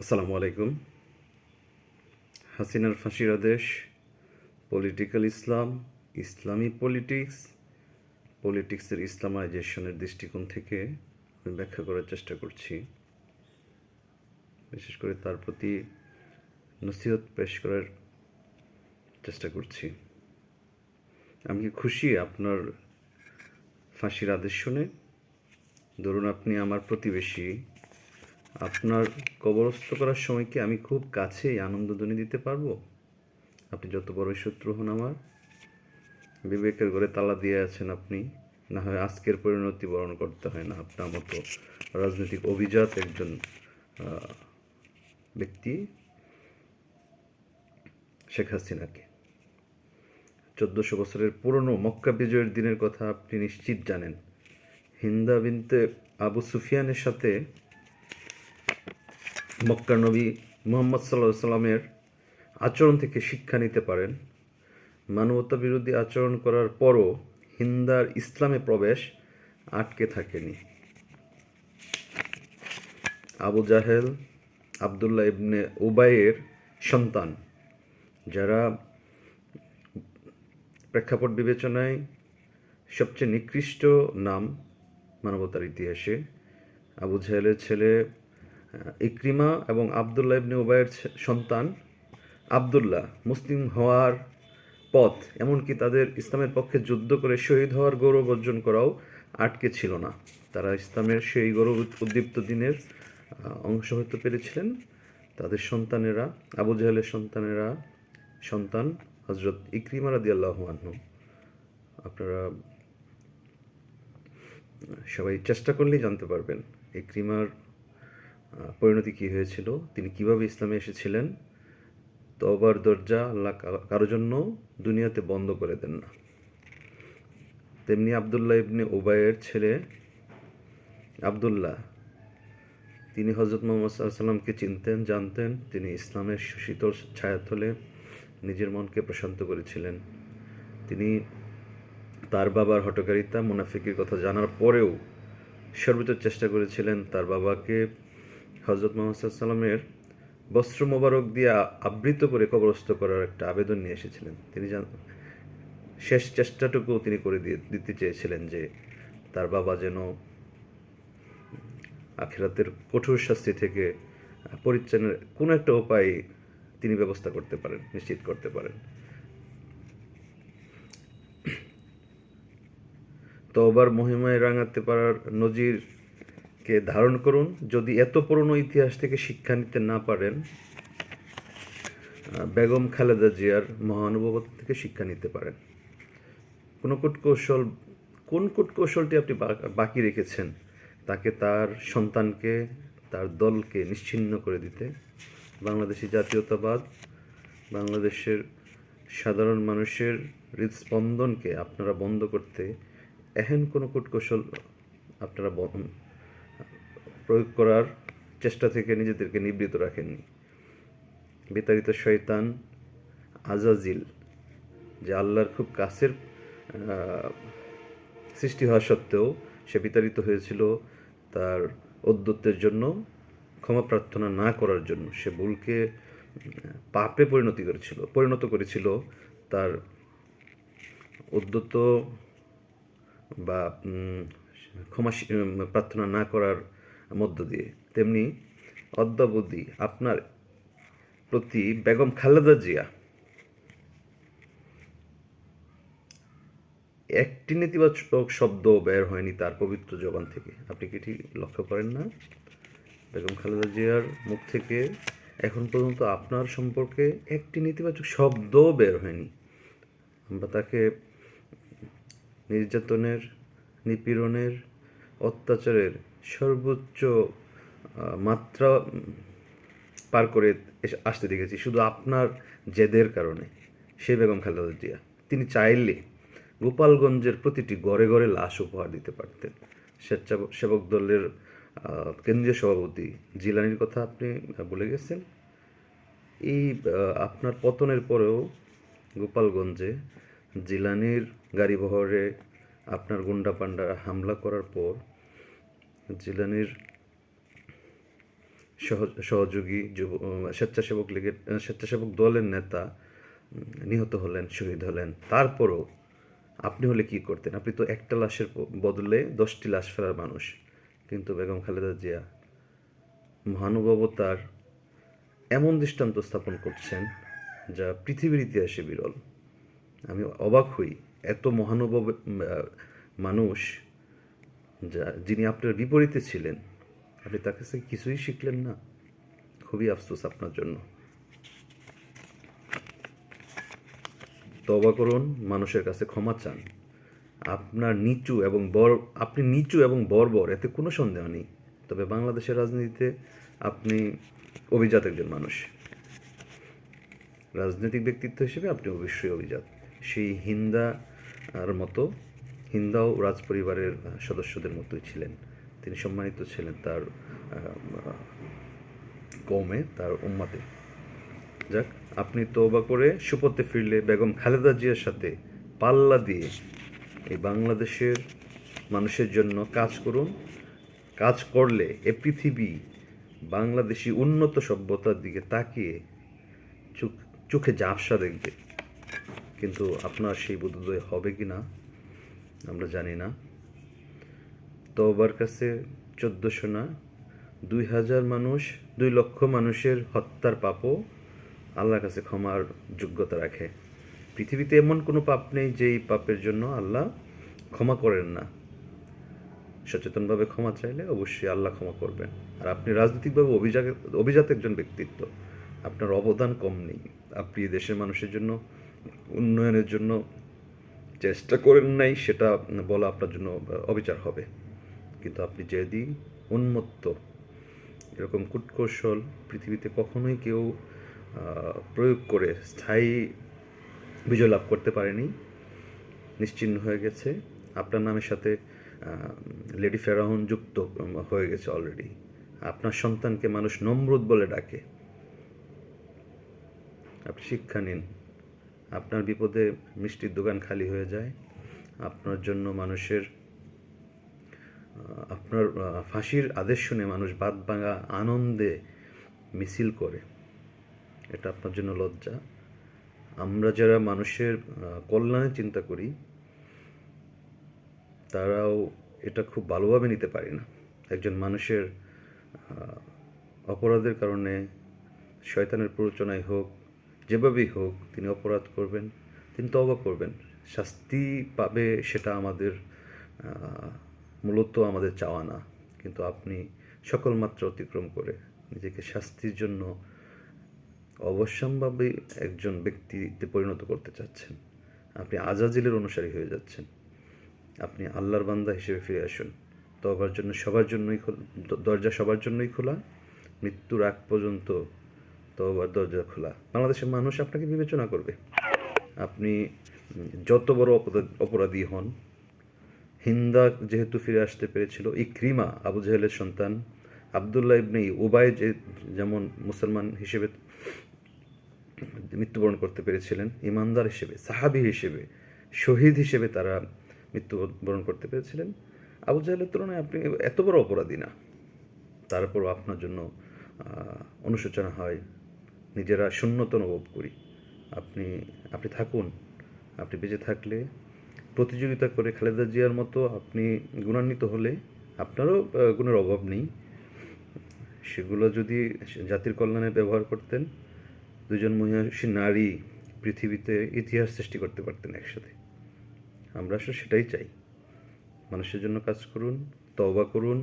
আসসালামু আলাইকুম। হাসিনার ফাঁসির আদেশ, পলিটিক্যাল ইসলাম, ইসলামী পলিটিক্স, পলিটিক্সের ইসলামাইজেশনের দৃষ্টিকোণ থেকে আমি ব্যাখ্যা করার চেষ্টা করছি। বিশেষ করে তার প্রতি নসিহত পেশ করার চেষ্টা করছি। আমি কি খুশি আপনার ফাঁসির আদেশ শুনে? ধরুন আপনি আমার প্রতিবেশী, আপনার কবরস্থ করার সময় কি আমি খুব কাছেই আনন্দধ্বনি দিতে পারবো? আপনি যত বড়ই শত্রু হন আমার, বিবেকের ঘরে তালা দিয়ে আছেন আপনি, না হয় আজকের পরিণতি বরণ করতে হয় না আপনার মতো রাজনৈতিক অভিজাত একজন ব্যক্তি শেখ হাসিনাকে। 1400 বছরের পুরনো মক্কা বিজয়ের দিনের কথা আপনি নিশ্চিত জানেন। হিন্দা বিনতে আবু সুফিয়ানের সাথে মক্কার নবী মুহাম্মদ সাল্লাল্লাহু সাল্লামের আচরণ থেকে শিক্ষা নিতে পারেন। মানবতা বিরোধী আচরণ করার পরও হিন্দার ইসলামে প্রবেশ আটকে থাকেনি। আবু জাহেল, আবদুল্লাহ ইবনে উবাইয়ের সন্তান, যারা প্রেক্ষাপট বিবেচনায় সবচেয়ে নিকৃষ্ট নাম মানবতার ইতিহাসে, আবু জাহেলের ছেলে ইকরিমা এবং আবদুল্লাহ ইবনে উবাইয়ের সন্তান আবদুল্লাহ মুসলিম হওয়ার পথ, এমনকি তাদের ইসলামের পক্ষে যুদ্ধ করে শহীদ হওয়ার গৌরব অর্জন করাও আটকে ছিল না। তারা ইসলামের সেই গৌরব উদ্দীপ্ত দিনের অংশ হতে পেরেছিলেন। তাদের সন্তানেরা, আবু জাহেলের সন্তান হজরত ইকরিমা রাদিয়াল্লাহু আনহু। আপনারা সবাই চেষ্টা করলেই জানতে পারবেন ইকরিমার পরিণতি কী হয়েছিল, তিনি কিভাবে ইসলামে এসেছিলেন। তওবার দরজা আল্লাহ কারো জন্য দুনিয়াতে বন্ধ করে দেন না। তেমনি আবদুল্লাহ ইবনে উবাইয়ের ছেলে আবদুল্লাহ, তিনি হজরত মুহাম্মদ সাল্লাল্লাহু আলাইহি সাল্লামকে চিনতেন, জানতেন। তিনি ইসলামের শীতল ছায়াতলে নিজের মনকে প্রশান্ত করেছিলেন। তিনি তার বাবার হঠকারিতা, মুনাফিকির কথা জানার পরেও সর্বোচ্চ চেষ্টা করেছিলেন তার বাবাকে হজরত মুহাম্মদ সাল্লাল্লাহু আলাইহি সাল্লামের বস্ত্র মোবারক দিয়ে আবৃত করে কবরস্থ করার একটা আবেদন নিয়ে এসেছিলেন। তিনি শেষ চেষ্টাটুকু তিনি করে দিতে চেয়েছিলেন যে তার বাবা যেন আখিরাতের কঠোর শাস্তি থেকে পরিত্রাণের কোনো একটা উপায় তিনি ব্যবস্থা করতে পারেন, নিশ্চিত করতে পারেন। তওবার মহিমায় রাঙাতে পারার নজিরকে ধারণ করুন। যদি এত পুরনো ইতিহাস থেকে শিক্ষা নিতে না পারেন, বেগম খালেদা জিয়ার মহানুভবতা থেকে শিক্ষা নিতে পারেন। কোন কূটকৌশলটি আপনি বাকি রেখেছেন? তাকে, তার সন্তানকে, তার দলকে নিশ্চিহ্ন করে দিতে। বাংলাদেশি জাতীয়তাবাদ, বাংলাদেশের সাধারণ মানুষের হৃদস্পন্দনকে আপনারা বন্ধ করতে এহেন কোনো কূটকৌশল আপনারা প্রয়োগ করার চেষ্টা থেকে নিজেদেরকে নিবৃত রাখেননি। বিতাড়িত শয়তান আজাজিল, যে আল্লাহর খুব কাছের সৃষ্টি হওয়া সত্ত্বেও সে বিতাড়িত হয়েছিল তার ঔদ্ধত্যের জন্য, ক্ষমা প্রার্থনা না করার জন্য। সে ভুলকে পাপে পরিণত করেছিল তার ঔদ্ধত্য বা ক্ষমা প্রার্থনা না করার মধ্য দিয়ে। তেমনি অদ্যাবধি আপনার প্রতি বেগম খালেদা জিয়া একটি নেতিবাচক শব্দ বের হয়নি তার পবিত্র জবান থেকে। আপনি কি এটি লক্ষ্য করেন না? বেগম খালেদা জিয়ার মুখ থেকে এখন পর্যন্ত আপনার সম্পর্কে একটি নেতিবাচক শব্দও বের হয়নি। আমরা তাকে নির্যাতনের, নিপীড়নের, অত্যাচারের সর্বোচ্চ মাত্রা পার করে আসতে দেখেছি শুধু আপনার জেদের কারণে। সে বেগম খালেদা জিয়া, তিনি চাইলে গোপালগঞ্জের প্রতিটি ঘরে ঘরে লাশ উপহার দিতে পারতেন। স্বেচ্ছাসেবক দলের কেন্দ্রীয় সভাপতি জিলানির কথা আপনি বলে গেছেন। এই আপনার পতনের পরেও গোপালগঞ্জে জিলানির গাড়িবহরে আপনার গুন্ডা পান্ডারা হামলা করার পর জিলানির সহযোগী স্বেচ্ছাসেবক লীগের স্বেচ্ছাসেবক দলের নেতা নিহত হলেন, শহীদ হলেন। তারপরও আপনি হলে কি করতেন? আপনি তো একটা লাশের বদলে 10টি লাশ ফেলার মানুষ। কিন্তু বেগম খালেদা জিয়া মহানুভবতার এমন দৃষ্টান্ত স্থাপন করছেন যা পৃথিবীর ইতিহাসে বিরল। আমি অবাক হই, এত মহানুভব মানুষ যিনি আপনার বিপরীতে ছিলেন, আপনি তার কাছে কিছুই শিখলেন না। খুবই আফসোস আপনার জন্য। তওবা করুন, মানুষের কাছে ক্ষমা চান। আপনি নিচু এবং বর্বর, এতে কোনো সন্দেহ নেই। তবে বাংলাদেশের রাজনীতিতে আপনি অভিজাত একজন মানুষ। রাজনৈতিক ব্যক্তিত্ব হিসেবে আপনি অবশ্যই অভিজাত। সেই হিন্দাও রাজ পরিবারের সদস্যদের মতোই ছিলেন। তিনি সম্মানিত ছিলেন তার কওমে, তার উম্মাতে। যাক, আপনি তওবা করে সুপথে ফিরলে বেগম খালেদা জিয়ার সাথে পাল্লা দিয়ে এই বাংলাদেশের মানুষের জন্য কাজ করুন। কাজ করলে এ পৃথিবী বাংলাদেশি উন্নত সভ্যতার দিকে তাকিয়ে চোখে ঝাপসা দেখবে। কিন্তু আপনার সেই বোধোদয় হবে কি না আমরা জানি না। তওবার কাছে 1400 না, 2000 মানুষ, 2 লক্ষ মানুষের হত্যার পাপও আল্লাহর কাছে ক্ষমার যোগ্যতা রাখে। পৃথিবীতে এমন কোনো পাপ নেই যেই পাপের জন্য আল্লাহ ক্ষমা করেন না। সচেতনভাবে ক্ষমা চাইলে অবশ্যই আল্লাহ ক্ষমা করবেন। আর আপনি রাজনৈতিকভাবে অভিজাত একজন ব্যক্তিত্ব, আপনার অবদান কম নেই। আপনি দেশের মানুষের জন্য উন্নয়নের জন্য চেষ্টা করেন নাই, সেটা বলা আপনার জন্য অবিচার হবে। কিন্তু আপনি যেদি উন্মত্ত, এরকম কূটকৌশল পৃথিবীতে কখনোই কেউ প্রয়োগ করে স্থায়ী বিজয় লাভ করতে পারেনি। নিশ্চিহ্ন হয়ে গেছে। আপনার নামের সাথে লেডি ফেরাউন যুক্ত হয়ে গেছে অলরেডি। আপনার সন্তানকে মানুষ নমরুদ বলে ডাকে। আপনি শিক্ষা নিন। আপনার বিপদে মিষ্টির দোকান খালি হয়ে যায়। আপনার জন্য আপনার ফাঁসির আদেশ শুনে মানুষ বাদ ভাঙা আনন্দে মিছিল করে। এটা আপনার জন্য লজ্জা। আমরা যারা মানুষের কল্যাণে চিন্তা করি, তারাও এটা খুব ভালোভাবে নিতে পারি না। একজন মানুষের অপরাধের কারণে, শয়তানের প্ররোচনায় হোক, যেভাবেই হোক, তিনি অপরাধ করবেন, তিনি তওবা করবেন, শাস্তি পাবে, সেটা মূলত আমাদের চাওয়া না। কিন্তু আপনি সকল মাত্রা অতিক্রম করে নিজেকে শাস্তির জন্য অবশ্যম্ভাবী একজন ব্যক্তিতে পরিণত করতে চাচ্ছেন। আপনি আজাজিলের অনুসারী হয়ে যাচ্ছেন। আপনি আল্লাহর বান্দা হিসেবে ফিরে আসুন। তওবার জন্য দরজা সবার জন্যই খোলা। মৃত্যুর আগ পর্যন্ত তওবার দরজা খোলা। বাংলাদেশের মানুষ আপনাকে বিবেচনা করবে। আপনি যত বড় অপরাধী হন, হিন্দা যেহেতু ফিরে আসতে পেরেছিল, ইকরিমা আবু জাহেলের সন্তান, আবদুল্লাহ ইবনে উবাই যেমন মুসলমান হিসেবে মৃত্যুবরণ করতে পেরেছিলেন, ইমানদার হিসেবে, সাহাবী হিসেবে, শহীদ হিসেবে তারা মৃত্যুবরণ করতে পেরেছিলেন। আবু জাহেলের তুলনায় আপনি এত বড় অপরাধী না। তারপরও আপনার জন্য অনুশোচনা হয়, নিজেরা শূন্যতা অনুভব করি। আপনি থাকুন। আপনি বেঁচে থাকলে প্রতিযোগিতা করে খালেদা জিয়ার মতো আপনি গুণান্বিত হলে আপনারও গুণের অভাব নেই। সেগুলো যদি জাতির কল্যাণে ব্যবহার করতেন, 2জন মহিষী নারী পৃথিবীতে ইতিহাস সৃষ্টি করতে পারতেন একসাথে। আমরা আসলে সেটাই চাই। মানুষের জন্য কাজ করুন, তওবা করুন।